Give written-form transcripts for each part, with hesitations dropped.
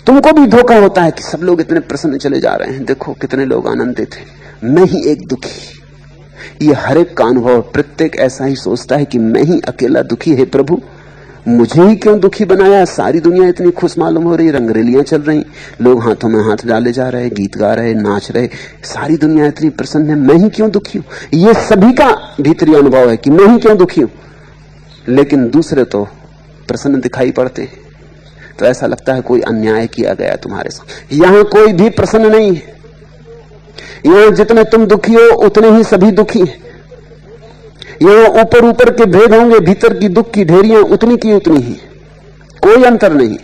तुमको भी धोखा होता है कि सब लोग इतने प्रसन्न चले जा रहे हैं, देखो कितने लोग आनंदित हैं, मैं ही एक दुखी। ये हर एक का अनुभव, प्रत्येक ऐसा ही सोचता है कि मैं ही अकेला दुखी है। प्रभु मुझे ही क्यों दुखी बनाया? सारी दुनिया इतनी खुश मालूम हो रही, रंगरेलियां चल रही, लोग हाथों में हाथ डाले जा रहे, गीत गा रहे, नाच रहे, सारी दुनिया इतनी प्रसन्न है, मैं ही क्यों दुखी हूं? ये सभी का भीतरी अनुभव है कि मैं ही क्यों दुखी हूं। लेकिन दूसरे तो प्रसन्न दिखाई पड़ते हैं, तो ऐसा लगता है कोई अन्याय किया गया तुम्हारे साथ। यहां कोई भी प्रसन्न नहीं है। यहां जितने तुम दुखी हो उतने ही सभी दुखी हैं। यहां ऊपर ऊपर के भेद होंगे, भीतर की दुख की ढेरियां उतनी की उतनी ही, कोई अंतर नहीं।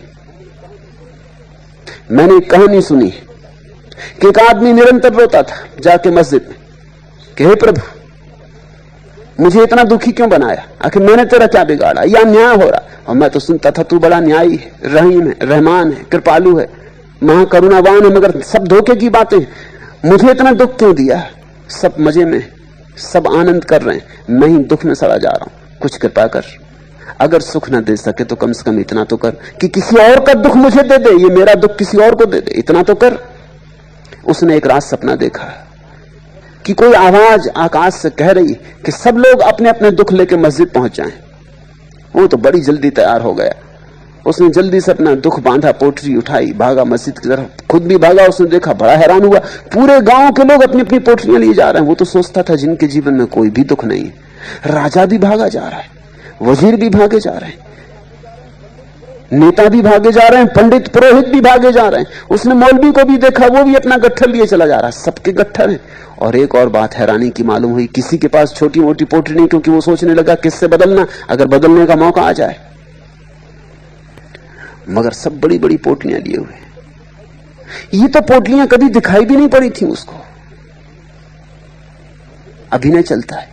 मैंने एक कहानी सुनी कि एक आदमी निरंतर रोता था जाके मस्जिद में कि हे प्रभु मुझे इतना दुखी क्यों बनाया? आखिर मैंने तेरा क्या बिगाड़ा? यह अन्याय हो रहा। और मैं तो सुनता था तू बड़ा न्यायी है, रहीम है, रहमान है, कृपालु है, महाकरुणावान है, मगर सब धोखे की बातें। मुझे इतना दुख क्यों दिया? सब मजे में, सब आनंद कर रहे हैं, मैं ही दुख में सड़ा जा रहा हूं। कुछ कृपा कर, अगर सुख न दे सके तो कम से कम इतना तो कर कि किसी और का दुख मुझे दे दे, ये मेरा दुख किसी और को दे दे, इतना तो कर। उसने एक रात सपना देखा कि कोई आवाज आकाश से कह रही कि सब लोग अपने अपने दुख लेके मस्जिद पहुंच जाएं। वो तो बड़ी जल्दी तैयार हो गया। उसने जल्दी से अपना दुख बांधा, पोटली उठाई, भागा मस्जिद की तरफ, खुद भी भागा। उसने देखा, बड़ा हैरान हुआ, पूरे गांव के लोग अपनी अपनी पोटलियां लिए जा रहे हैं। वो तो सोचता था जिनके जीवन में कोई भी दुख नहीं है। राजा भी भागा जा रहा है, वजीर भी भागे जा रहे हैं, नेता भी भागे जा रहे हैं, पंडित पुरोहित भी भागे जा रहे हैं। उसने मौलवी को भी देखा, वो भी अपना गट्ठर लिए चला जा रहा है, सबके गट्ठर हैं। और एक और बात हैरानी की मालूम हुई, किसी के पास छोटी मोटी पोटली नहीं, क्योंकि वो सोचने लगा किससे बदलना, अगर बदलने का मौका आ जाए। मगर सब बड़ी बड़ी पोटलियां लिए हुए। ये तो पोटलियां कभी दिखाई भी नहीं पड़ी थी उसको। अभिनय चलता है।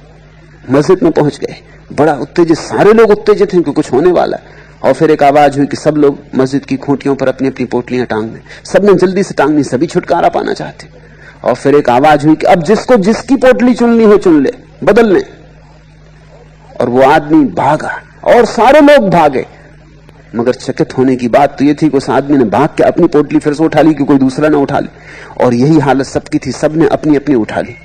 मस्जिद में पहुंच गए, बड़ा उत्तेजित, सारे लोग उत्तेजित हैं कि कुछ होने वाला है। और फिर एक आवाज हुई कि सब लोग मस्जिद की खूंटियों पर अपनी अपनी पोटलियां टांग दें। सबने जल्दी से टांगनी, सभी छुटकारा पाना चाहते। और फिर एक आवाज हुई कि अब जिसको जिसकी पोटली चुननी हो चुन ले, बदल ले। और वो आदमी भागा और सारे लोग भागे। मगर चकित होने की बात तो ये थी कि उस आदमी ने भाग के अपनी पोटली फिर से उठा ली कि कोई दूसरा ना उठा ले। और यही हालत सबकी थी, सबने अपनी अपनी उठा ली।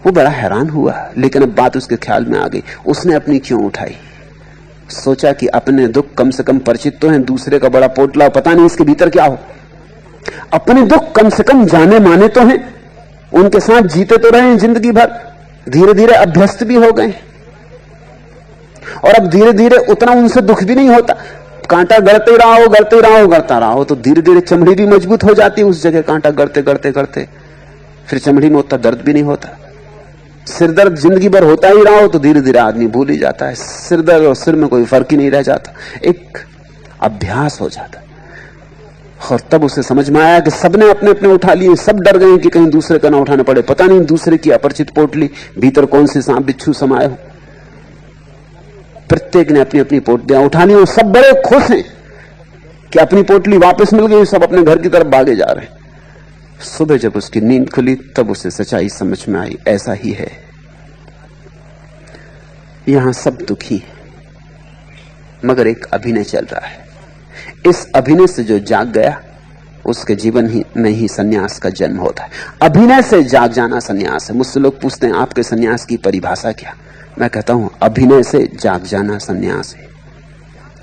वो बड़ा हैरान हुआ, लेकिन अब बात उसके ख्याल में आ गई, उसने अपनी क्यों उठाई? सोचा कि अपने दुख कम से कम परिचित तो हैं, दूसरे का बड़ा पोटला, पता नहीं इसके भीतर क्या हो। अपने दुख कम से कम जाने माने तो हैं, उनके साथ जीते तो रहे हैं जिंदगी भर, धीरे धीरे अभ्यस्त भी हो गए। और अब धीरे धीरे उतना उनसे दुख भी नहीं होता। कांटा गड़ते रहो, गड़ते रहो, गड़ता रहो, तो धीरे धीरे चमड़ी भी मजबूत हो जाती है। उस जगह कांटा गड़ते गड़ते गड़ते फिर चमड़ी में उतना दर्द भी नहीं होता। सिर दर्द जिंदगी भर होता ही रहा हो तो धीरे धीरे आदमी भूल ही जाता है। सिर दर्द और सिर में कोई फर्क ही नहीं रह जाता, एक अभ्यास हो जाता। और तब उसे समझ में आया कि सबने अपने अपने उठा लिए, सब डर गए कि कहीं दूसरे का ना उठाना पड़े। पता नहीं दूसरे की अपरिचित पोटली, भीतर कौन से सांप बिच्छू समाये हो। प्रत्येक ने अपनी अपनी पोटलियां उठा ली और सब बड़े खुश हैं कि अपनी पोटली वापस मिल गई। सब अपने घर की तरफ भागे जा रहे हैं। सुबह जब उसकी नींद खुली तब उसे सच्चाई समझ में आई, ऐसा ही है। यहां सब दुखी है, मगर एक अभिनय चल रहा है। इस अभिनय से जो जाग गया उसके जीवन ही में ही सन्यास का जन्म होता है। अभिनय से जाग जाना सन्यास है। मुझसे लोग पूछते हैं आपके सन्यास की परिभाषा क्या? मैं कहता हूं अभिनय से जाग जाना सन्यास है।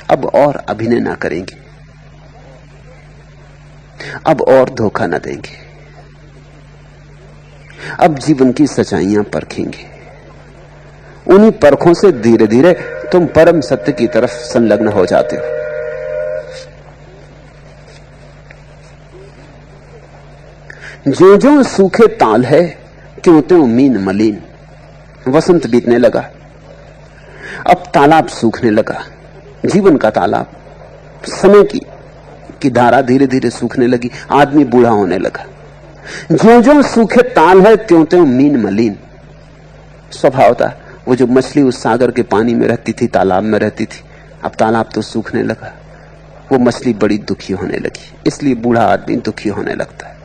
अब और अभिनय ना करेंगे, अब और धोखा ना देंगे, अब जीवन की सच्चाइयां परखेंगे। उन्हीं परखों से धीरे धीरे तुम परम सत्य की तरफ संलग्न हो जाते हो। जो जो सूखे ताल है क्यों त्यों मीन मलिन। वसंत बीतने लगा, अब तालाब सूखने लगा, जीवन का तालाब, समय की धारा धीरे धीरे सूखने लगी। आदमी बूढ़ा होने लगा। जो जो सूखे ताल है त्यों त्यों मीन मलिन। स्वभाव था, वो जो मछली उस सागर के पानी में रहती थी, तालाब में रहती थी, अब तालाब तो सूखने लगा, वो मछली बड़ी दुखी होने लगी। इसलिए बूढ़ा आदमी दुखी होने लगता है।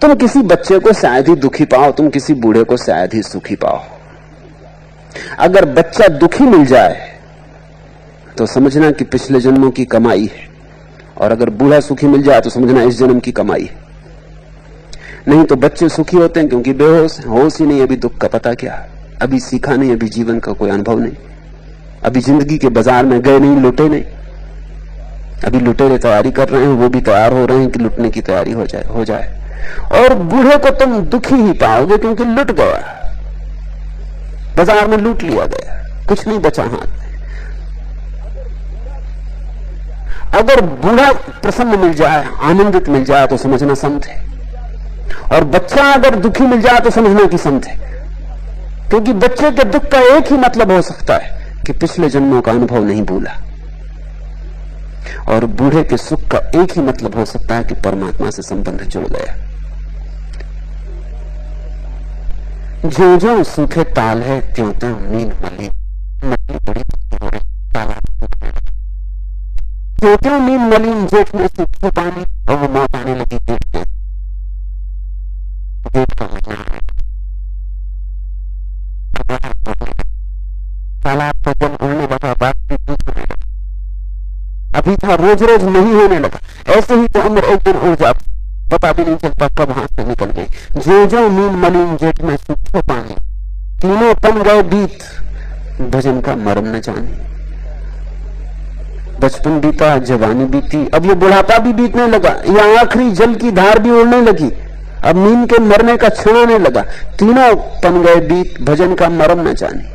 तुम किसी बच्चे को शायद ही दुखी पाओ, तुम किसी बूढ़े को शायद ही सुखी पाओ। अगर बच्चा दुखी मिल जाए तो समझना कि पिछले जन्मों की कमाई है, और अगर बूढ़ा सुखी मिल जाए तो समझना इस जन्म की कमाई है। नहीं तो बच्चे सुखी होते हैं क्योंकि बेहोश हैं, होश ही नहीं, अभी दुख का पता क्या, अभी सीखा नहीं, अभी जीवन का कोई अनुभव नहीं, अभी जिंदगी के बाजार में गए नहीं, लुटे नहीं। अभी लुटेरे तैयारी कर रहे हैं, वो भी तैयार हो रहे हैं कि लुटने की तैयारी हो जाए। और बूढ़े को तुम दुखी ही पाओगे क्योंकि लुट गया, बाजार में लूट लिया गया, कुछ नहीं बचा हाथ में। अगर बूढ़ा प्रसन्न मिल जाए, आनंदित मिल जाए तो समझना संत है, और बच्चा अगर दुखी मिल जाए तो समझना कि संत है। क्योंकि बच्चे के दुख का एक ही मतलब हो सकता है कि पिछले जन्मों का अनुभव नहीं भूला, और बूढ़े के सुख का एक ही मतलब हो सकता है कि परमात्मा से संबंध जुड़ गया। जो जो सूखे ताल है त्यों त्यों नींद मली, बड़ी त्यों त्यों नींद मलिन, जेठ में सूखे पानी, और वो मौत आने लगी जेठ में। तालाब पर जल उड़ने लगा, बात भी पूछने लगा, अभी था रोज रोज नहीं होने लगा, ऐसे ही तो उम्र एक दिन उड़ जाती, पता भी नहीं चलता कब हाथ से निकल गई। जो जो नींद मलिन जेठ में सूखे पानी, तीनों तन गए बीत, भजन का मरम न जाने। बचपन बीता, जवानी बीती, अब ये बुढ़ापा भी बीतने लगा, ये आखिरी जल की धार भी उड़ने लगी, अब नींद के मरने का क्षण आने लगा, तीनों तन गए बीत, भजन का मरम न जाने।